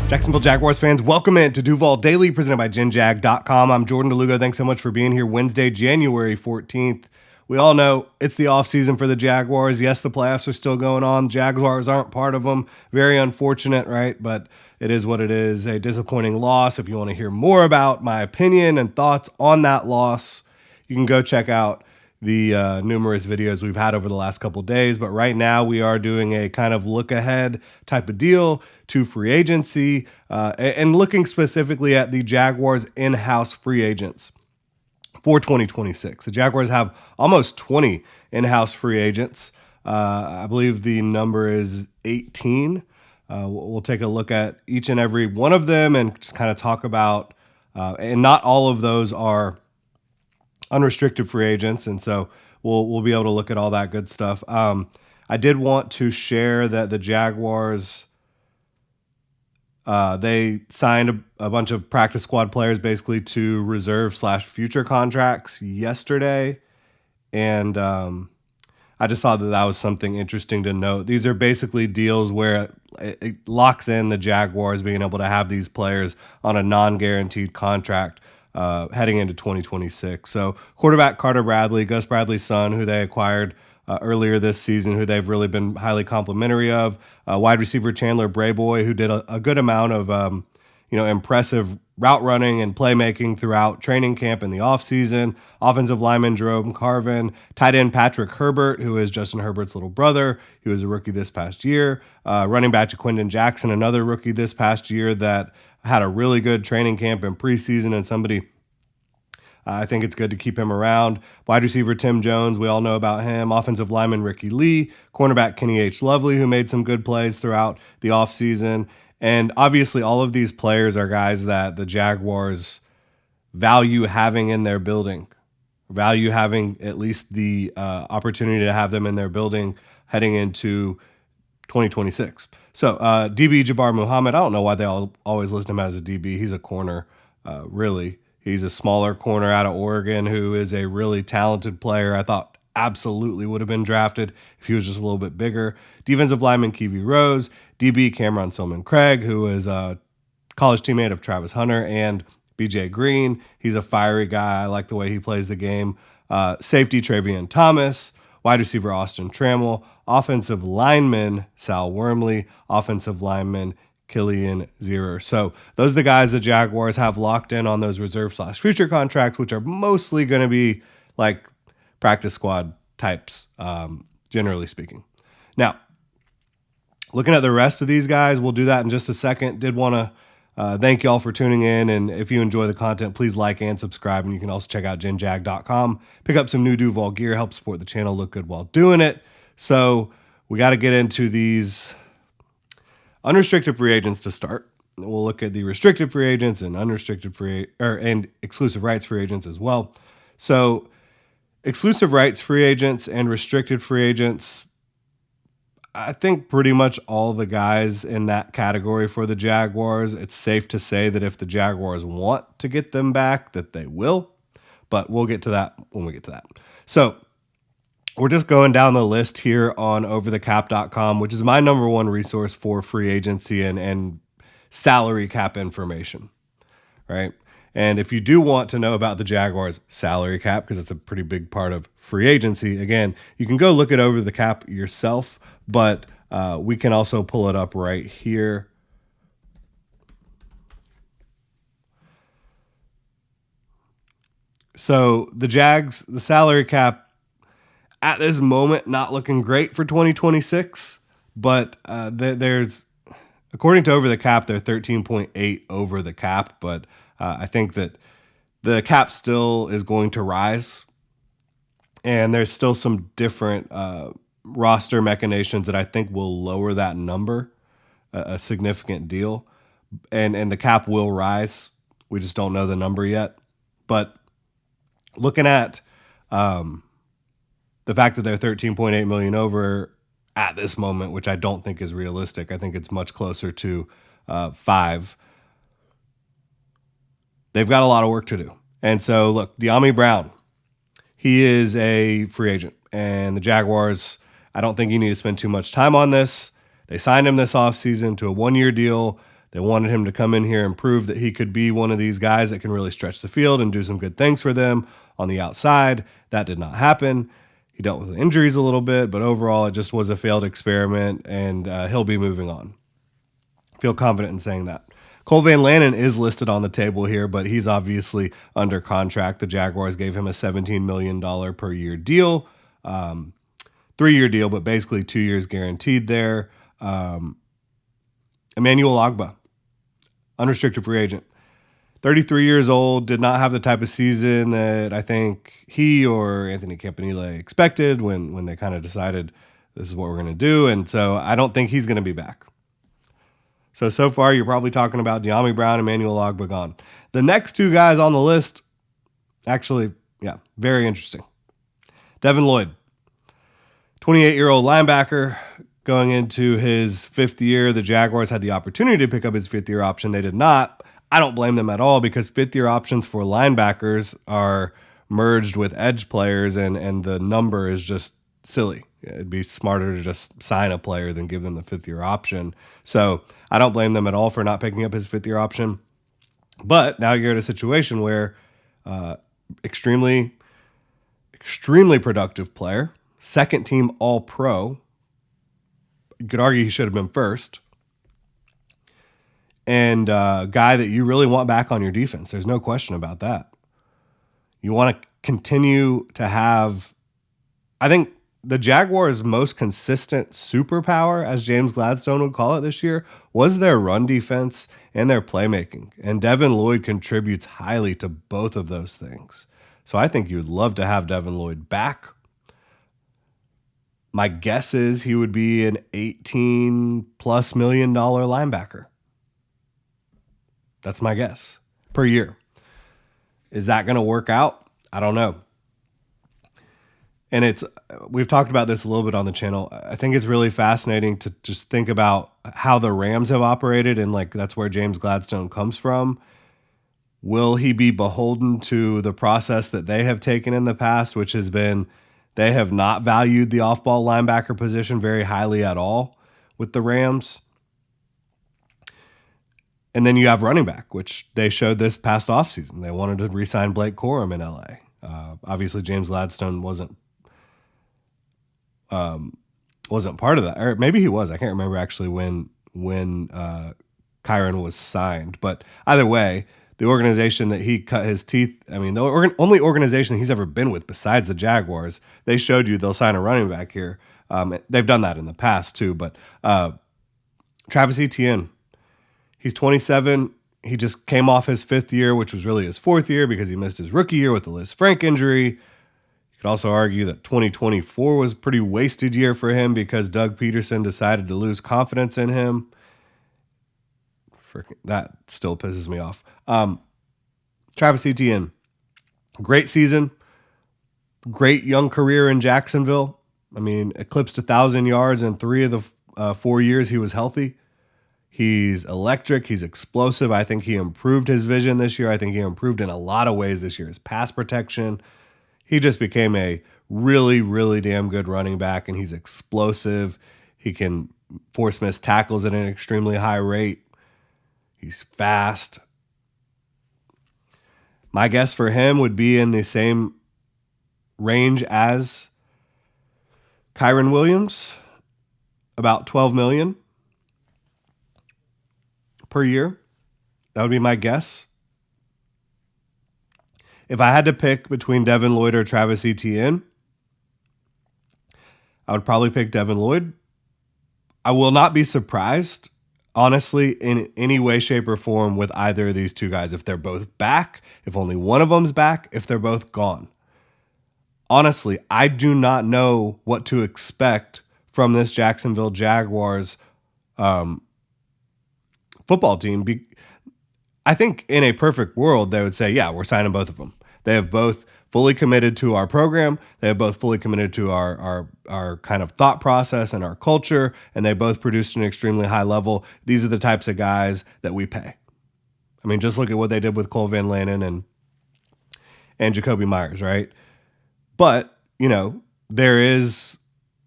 Jacksonville Jaguars fans, welcome in to Duval Daily, presented by GenJag.com. I'm Jordan DeLugo. Thanks so much for being here Wednesday, January 14th. We all know it's the offseason for the Jaguars. Yes, the playoffs are still going on. Jaguars aren't part of them. Very unfortunate, right? But it is what it is. A disappointing loss. If you want to hear more about my opinion and thoughts on that loss, you can go check out the numerous videos we've had over the last couple days. But right now we are doing a kind of look ahead type of deal to free agency and looking specifically at the Jaguars in-house free agents for 2026. The Jaguars have almost 20 in-house free agents. I believe the number is 18. We'll take a look at each and every one of them and just kind of talk about, and not all of those are unrestricted free agents, and so we'll be able to look at all that good stuff. I did want to share that the Jaguars they signed a bunch of practice squad players basically to reserve/future contracts yesterday, and I just thought that was something interesting to note. These are basically deals where it locks in the Jaguars being able to have these players on a non-guaranteed contract heading into 2026. So quarterback Carter Bradley, Gus Bradley's son, who they acquired earlier this season, who they've really been highly complimentary of. Wide receiver Chandler Brayboy, who did a good amount of impressive route running and playmaking throughout training camp in the offseason. Offensive lineman Jerome Carvin. Tight end Patrick Herbert, who is Justin Herbert's little brother. He was a rookie this past year. Running back Jaquindon Jackson, another rookie this past year that had a really good training camp and preseason, and somebody I think it's good to keep him around. Wide receiver Tim Jones, we all know about him. Offensive lineman Ricky Lee. Cornerback Kenny H. Lovely, who made some good plays throughout the offseason. And obviously all of these players are guys that the Jaguars value having in their building, value having at least the opportunity to have them in their building heading into 2026. So DB Jabbar Muhammad, I don't know why they always list him as a DB. He's a corner, really. He's a smaller corner out of Oregon who is a really talented player. I thought absolutely would have been drafted if he was just a little bit bigger. Defensive lineman Kiwi Rose, DB Cameron Silman Craig, who is a college teammate of Travis Hunter and BJ Green. He's a fiery guy. I like the way he plays the game. Safety Travion Thomas, wide receiver Austin Trammell, offensive lineman Sal Wormley, offensive lineman Killian Zierer. So those are the guys the Jaguars have locked in on those reserve/future contracts, which are mostly going to be like practice squad types, generally speaking. Now, looking at the rest of these guys, we'll do that in just a second. Did want to thank y'all for tuning in, and if you enjoy the content, please like and subscribe, and you can also check out GenJag.com. Pick up some new Duval gear, help support the channel, look good while doing it. So we got to get into these unrestricted free agents to start. We'll look at the restricted free agents and unrestricted and exclusive rights free agents as well. So exclusive rights free agents and restricted free agents, I think pretty much all the guys in that category for the Jaguars, it's safe to say that if the Jaguars want to get them back, that they will. But we'll get to that when we get to that. So we're just going down the list here on overthecap.com, which is my number one resource for free agency and salary cap information, right? And if you do want to know about the Jaguars salary cap, because it's a pretty big part of free agency, again, you can go look it over the cap yourself, but we can also pull it up right here. So the Jags, the salary cap, at this moment, not looking great for 2026, but there's, according to Over the Cap, they're 13.8 over the cap, but I think that the cap still is going to rise, and there's still some different roster machinations that I think will lower that number a significant deal, and the cap will rise. We just don't know the number yet, but looking at the fact that they're 13.8 million over at this moment, which I don't think is realistic. I think it's much closer to 5. They've got a lot of work to do. And so, look, De'Ami Brown, he is a free agent. And the Jaguars, I don't think you need to spend too much time on this. They signed him this offseason to a 1-year deal. They wanted him to come in here and prove that he could be one of these guys that can really stretch the field and do some good things for them on the outside. That did not happen. He dealt with injuries a little bit, but overall it just was a failed experiment, and he'll be moving on. Feel confident in saying that. Cole Van Lannon is listed on the table here, but he's obviously under contract. The Jaguars gave him a $17 million per year deal, 3-year deal, but basically 2 years guaranteed there. Emmanuel Ogbah, unrestricted free agent. 33 years old, did not have the type of season that I think he or Anthony Campanile expected when they kind of decided this is what we're going to do. And so I don't think he's going to be back. So far, you're probably talking about De'Ami Brown, Emmanuel Ogbah gone. The next two guys on the list, actually, very interesting. Devin Lloyd, 28-year-old linebacker, going into his 5th year. The Jaguars had the opportunity to pick up his 5th-year option. They did not. I don't blame them at all, because 5th-year options for linebackers are merged with edge players, and the number is just silly. It'd be smarter to just sign a player than give them the 5th-year option. So I don't blame them at all for not picking up his 5th-year option. But now you're in a situation where extremely productive player, second-team All-Pro. You could argue he should have been first. And a guy that you really want back on your defense. There's no question about that. You want to continue to have, I think, the Jaguars' most consistent superpower, as James Gladstone would call it this year, was their run defense and their playmaking. And Devin Lloyd contributes highly to both of those things. So I think you would love to have Devin Lloyd back. My guess is he would be an $18+ million linebacker. That's my guess per year. Is that going to work out? I don't know. And we've talked about this a little bit on the channel. I think it's really fascinating to just think about how the Rams have operated, and that's where James Gladstone comes from. Will he be beholden to the process that they have taken in the past, which has been they have not valued the off-ball linebacker position very highly at all with the Rams? And then you have running back, which they showed this past offseason. They wanted to re-sign Blake Corum in LA. Obviously, James Gladstone wasn't part of that, or maybe he was. I can't remember actually when Kyron was signed. But either way, the organization that he cut his teeth, the only organization he's ever been with besides the Jaguars, they showed you they'll sign a running back here. They've done that in the past too. But Travis Etienne, he's 27. He just came off his 5th year, which was really his 4th year because he missed his rookie year with the Liz Frank injury. You could also argue that 2024 was a pretty wasted year for him because Doug Peterson decided to lose confidence in him. That still pisses me off. Travis Etienne, great season, great young career in Jacksonville. Eclipsed 1,000 yards in 3 of the 4 years he was healthy. He's electric. He's explosive. I think he improved his vision this year. I think he improved in a lot of ways this year. His pass protection. He just became a really, really damn good running back, and he's explosive. He can force missed tackles at an extremely high rate. He's fast. My guess for him would be in the same range as Kyron Williams, about $12 million per year. That would be my guess. If I had to pick between Devin Lloyd or Travis Etienne, I would probably pick Devin Lloyd. I will not be surprised, honestly, in any way, shape, or form with either of these two guys. If they're both back, if only one of them's back, if they're both gone. Honestly, I do not know what to expect from this Jacksonville Jaguars football team. I think in a perfect world, they would say, yeah, we're signing both of them. They have both fully committed to our program. They have both fully committed to our kind of thought process and our culture, and they both produced an extremely high level. These are the types of guys that we pay. Just look at what they did with Cole Van Lannon and Jacoby Myers, right? But, there is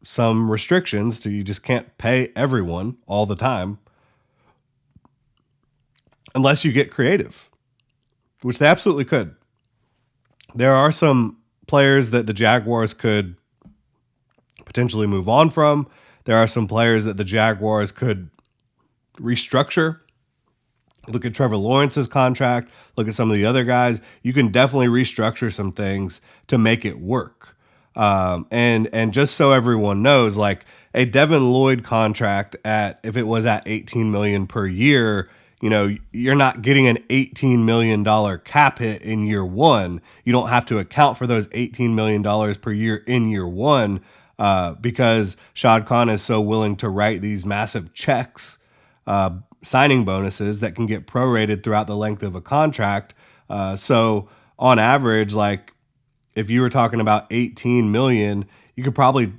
some restrictions to, you just can't pay everyone all the time. unless you get creative, which they absolutely could. There are some players that the Jaguars could potentially move on from. There are some players that the Jaguars could restructure. Look at Trevor Lawrence's contract. Look at some of the other guys. You can definitely restructure some things to make it work. And just so everyone knows, like a Devin Lloyd contract if it was at $18 million per year, you're not getting an $18 million cap hit in year one. You don't have to account for those $18 million per year in year one because Shad Khan is so willing to write these massive checks, signing bonuses that can get prorated throughout the length of a contract. So on average, like if you were talking about 18 million, you could probably,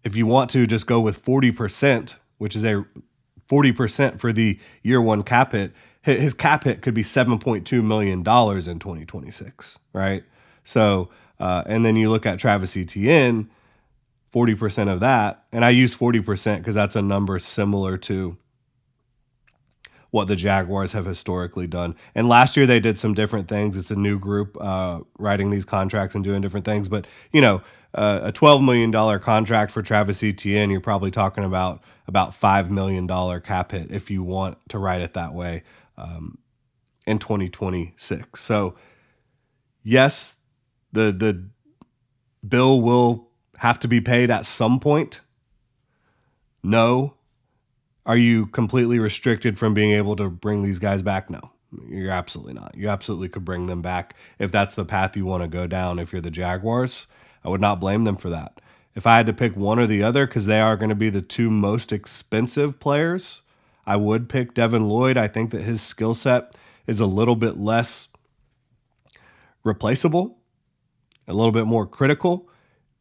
if you want to, just go with 40%, which is a 40% for the year one cap hit. His cap hit could be $7.2 million in 2026, right? So, and then you look at Travis Etienne, 40% of that, and I use 40% because that's a number similar to what the Jaguars have historically done. And last year they did some different things. It's a new group writing these contracts and doing different things. But, a $12 million contract for Travis Etienne, you're probably talking about $5 million cap hit if you want to write it that way in 2026. So, yes, the bill will have to be paid at some point. No. Are you completely restricted from being able to bring these guys back? No, you're absolutely not. You absolutely could bring them back if that's the path you want to go down. If you're the Jaguars, I would not blame them for that. If I had to pick one or the other, because they are going to be the two most expensive players, I would pick Devin Lloyd. I think that his skill set is a little bit less replaceable, a little bit more critical.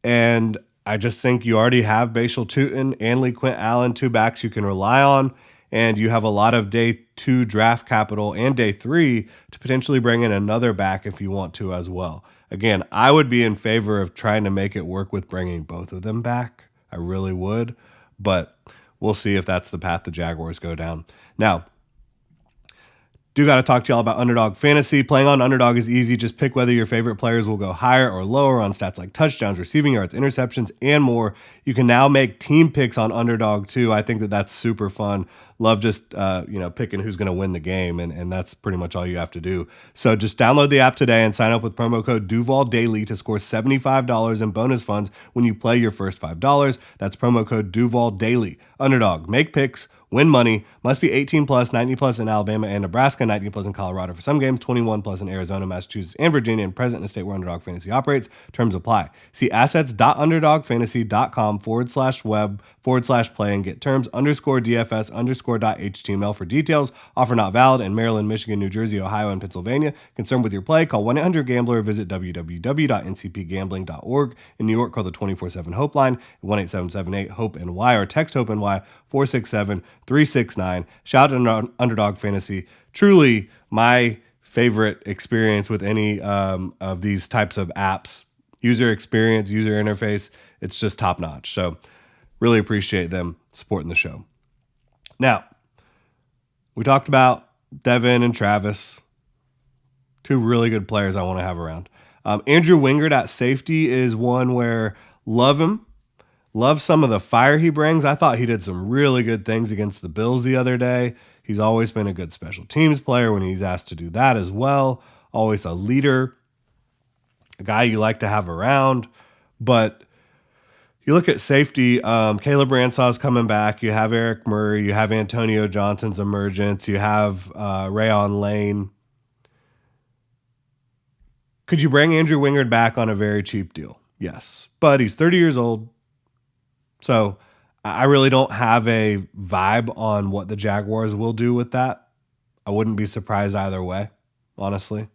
And I just think you already have Bashal Tutin and Lee Quint Allen, two backs you can rely on, and you have a lot of day 2 draft capital and day 3 to potentially bring in another back if you want to as well. Again, I would be in favor of trying to make it work with bringing both of them back. I really would, but we'll see if that's the path the Jaguars go down. Now, do got to talk to y'all about Underdog Fantasy. Playing on Underdog is easy. Just pick whether your favorite players will go higher or lower on stats like touchdowns, receiving yards, interceptions, and more. You can now make team picks on Underdog too. I think that that's super fun. Love just picking who's going to win the game, and that's pretty much all you have to do. So just download the app today and sign up with promo code Duval Daily to score $75 in bonus funds when you play your first $5. That's promo code Duval Daily. Underdog, make picks, win money. Must be 18 plus, 90 plus in Alabama and Nebraska, 19 plus in Colorado for some games, 21 plus in Arizona, Massachusetts, and Virginia, and present in the state where Underdog Fantasy operates. Terms apply. See assets.underdogfantasy.com/web/play and get terms _DFS_.html for details. Offer not valid in Maryland, Michigan, New Jersey, Ohio, and Pennsylvania. Concerned with your play? Call 1-800-GAMBLER or visit www.ncpgambling.org. In New York, call the 24/7 Hope line at 1-877-8-HOPE-NY or text HOPE-NY 467-369. Shout out to Underdog Fantasy. Truly my favorite experience with any of these types of apps. User experience, user interface, it's just top notch. So really appreciate them supporting the show. Now, we talked about Devin and Travis, two really good players I want to have around. Andrew Wingard at safety is one where love him. Love some of the fire he brings. I thought he did some really good things against the Bills the other day. He's always been a good special teams player when he's asked to do that as well. Always a leader, a guy you like to have around. But you look at safety, Caleb Ransaw's coming back. You have Eric Murray. You have Antonio Johnson's emergence. You have Rayon Lane. Could you bring Andrew Wingard back on a very cheap deal? Yes. But he's 30 years old. So I really don't have a vibe on what the Jaguars will do with that. I wouldn't be surprised either way, honestly.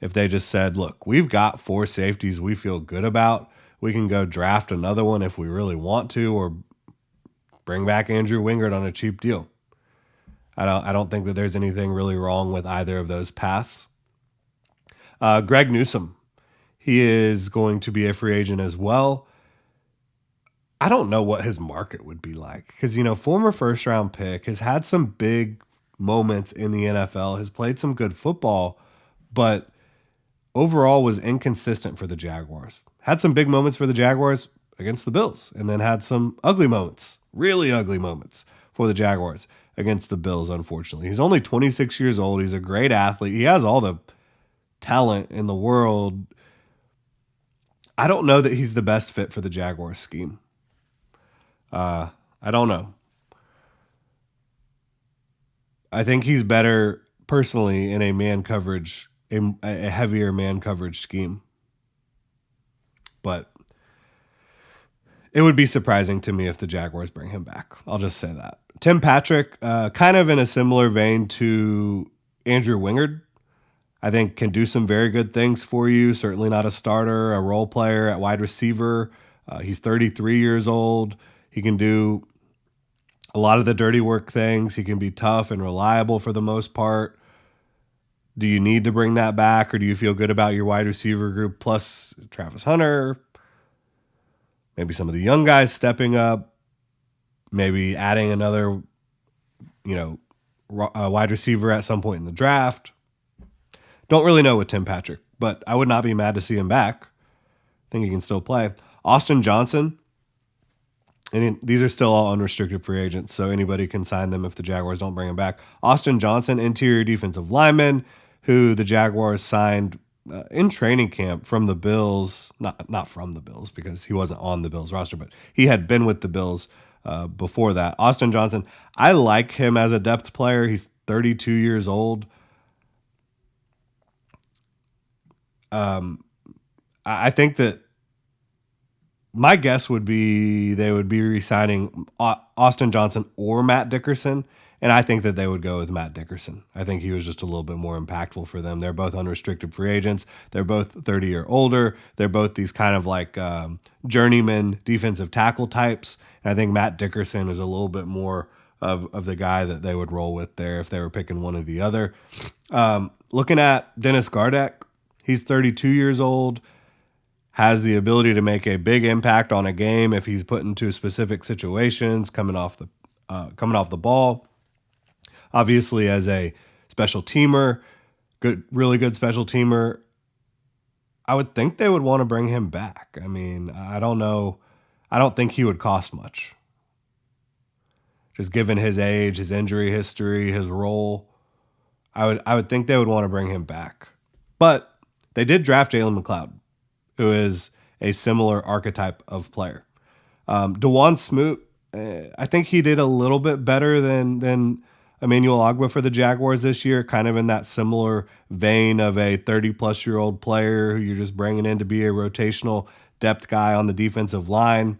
If they just said, look, we've got 4 safeties we feel good about. We can go draft another one if we really want to, or bring back Andrew Wingard on a cheap deal. I don't think that there's anything really wrong with either of those paths. Greg Newsome, he is going to be a free agent as well. I don't know what his market would be like because, former first round pick has had some big moments in the NFL, has played some good football, but overall was inconsistent for the Jaguars. Had some big moments for the Jaguars against the Bills, and then had some ugly moments, really ugly moments for the Jaguars against the Bills, unfortunately. He's only 26 years old. He's a great athlete. He has all the talent in the world. I don't know that he's the best fit for the Jaguars scheme. I don't know. I think he's better personally in a man coverage, a heavier man coverage scheme. But it would be surprising to me if the Jaguars bring him back. I'll just say that. Tim Patrick, kind of in a similar vein to Andrew Wingard, I think can do some very good things for you. Certainly not a starter, a role player at wide receiver. He's 33 years old. He can do a lot of the dirty work things. He can be tough and reliable for the most part. Do you need to bring that back, or do you feel good about your wide receiver group plus Travis Hunter? Maybe some of the young guys stepping up. Maybe adding another, wide receiver at some point in the draft. Don't really know with Tim Patrick, but I would not be mad to see him back. I think he can still play. Austin Johnson, and these are still all unrestricted free agents, so anybody can sign them if the Jaguars don't bring him back. Austin Johnson, interior defensive lineman, who the Jaguars signed in training camp from the Bills. Not from the Bills, because he wasn't on the Bills roster, but he had been with the Bills before that. Austin Johnson, I like him as a depth player. He's 32 years old. I think that my guess would be they would be re-signing Austin Johnson or Matt Dickerson, and I think that they would go with Matt Dickerson. I think he was just a little bit more impactful for them. They're both unrestricted free agents. They're both 30 or older. They're both these kind of like journeyman defensive tackle types. And I think Matt Dickerson is a little bit more of the guy that they would roll with there if they were picking one or the other. Looking at Dennis Gardeck, he's 32 years old, has the ability to make a big impact on a game if he's put into specific situations, coming off the ball. Obviously, as a special teamer, really good special teamer, I would think they would want to bring him back. I mean, I don't know. I don't think he would cost much. Just given his age, his injury history, his role, I would think they would want to bring him back. But they did draft Jalen McLeod, who is a similar archetype of player. DeJuan Smoot, I think he did a little bit better than Emmanuel Ogbah for the Jaguars this year, kind of in that similar vein of a 30-plus-year-old player who you're just bringing in to be a rotational depth guy on the defensive line.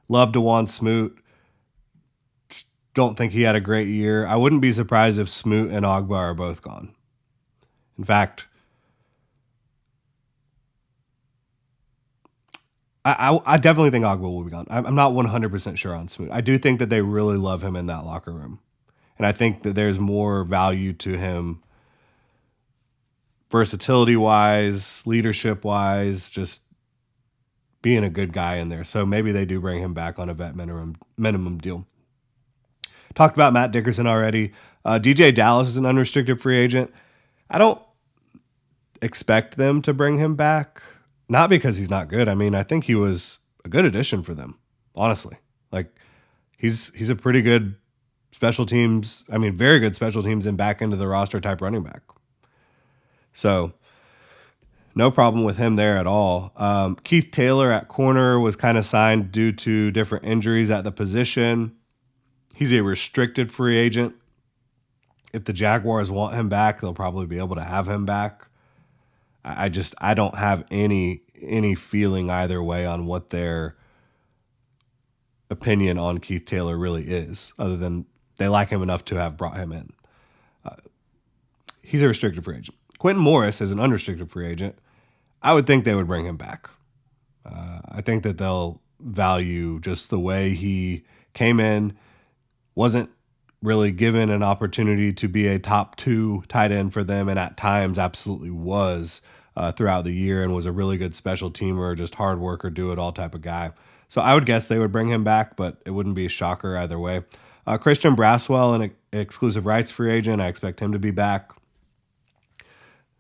Love DeJuan Smoot. Just don't think he had a great year. I wouldn't be surprised if Smoot and Ogbah are both gone. In fact, I definitely think Ogbah will be gone. I'm not 100% sure on Smoot. I do think that they really love him in that locker room. And I think that there's more value to him versatility-wise, leadership-wise, just being a good guy in there. So maybe they do bring him back on a vet minimum deal. Talked about Matt Dickerson already. DJ Dallas is an unrestricted free agent. I don't expect them to bring him back. Not because he's not good. I mean, I think he was a good addition for them, honestly. Like, he's a pretty good very good special teams and back into the roster type running back. So, no problem with him there at all. Keith Taylor at corner was kind of signed due to different injuries at the position. He's a restricted free agent. If the Jaguars want him back, they'll probably be able to have him back. I don't have any feeling either way on what their opinion on Keith Taylor really is, other than they like him enough to have brought him in. He's a restricted free agent. Quentin Morris is an unrestricted free agent. I would think they would bring him back. I think that they'll value just the way he came in, wasn't really given an opportunity to be a top 2 tight end for them, and at times absolutely was throughout the year, and was a really good special teamer, just hard worker, do-it-all type of guy. So I would guess they would bring him back, but it wouldn't be a shocker either way. Christian Braswell, an exclusive rights free agent. I expect him to be back.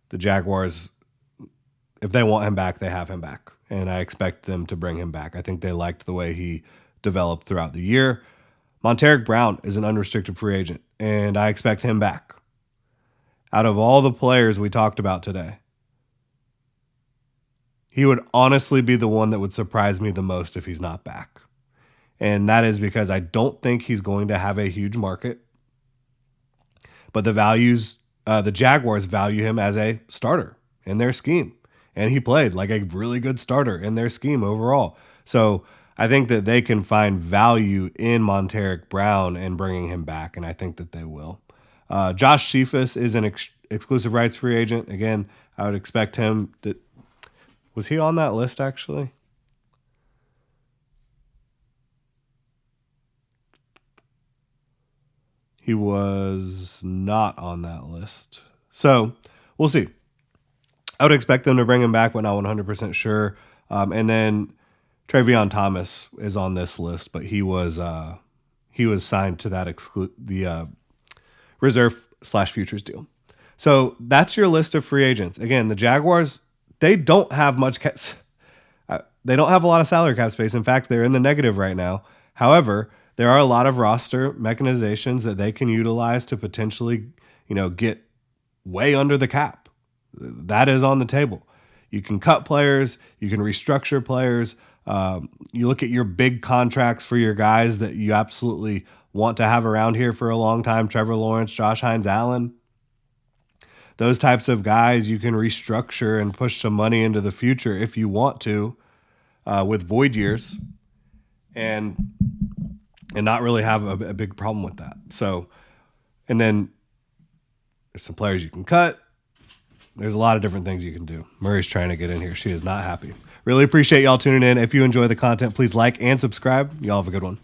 The Jaguars, if they want him back, they have him back. And I expect them to bring him back. I think they liked the way he developed throughout the year. Montaric Brown is an unrestricted free agent, and I expect him back. Out of all the players we talked about today, he would honestly be the one that would surprise me the most if he's not back. And that is because I don't think he's going to have a huge market. But the Jaguars value him as a starter in their scheme. And he played like a really good starter in their scheme overall. So I think that they can find value in Montaric Brown and bringing him back, and I think that they will. Josh Cephas is an exclusive rights free agent. Again, I would expect him to... Was he on that list, actually? He was not on that list. So we'll see. I would expect them to bring him back, but not 100% sure. And then Travion Thomas is on this list, but he was signed to that the reserve/futures deal. So that's your list of free agents. Again, the Jaguars, they don't have much they don't have a lot of salary cap space. In fact, they're in the negative right now. However, there are a lot of roster mechanizations that they can utilize to potentially, get way under the cap. That is on the table. You can cut players. You can restructure players. You look at your big contracts for your guys that you absolutely want to have around here for a long time. Trevor Lawrence, Josh Hines-Allen. Those types of guys you can restructure and push some money into the future if you want to with void years and not really have a big problem with that. So, and then there's some players you can cut. There's a lot of different things you can do. Murray's trying to get in here. She is not happy. Really appreciate y'all tuning in. If you enjoy the content, please like and subscribe. Y'all have a good one.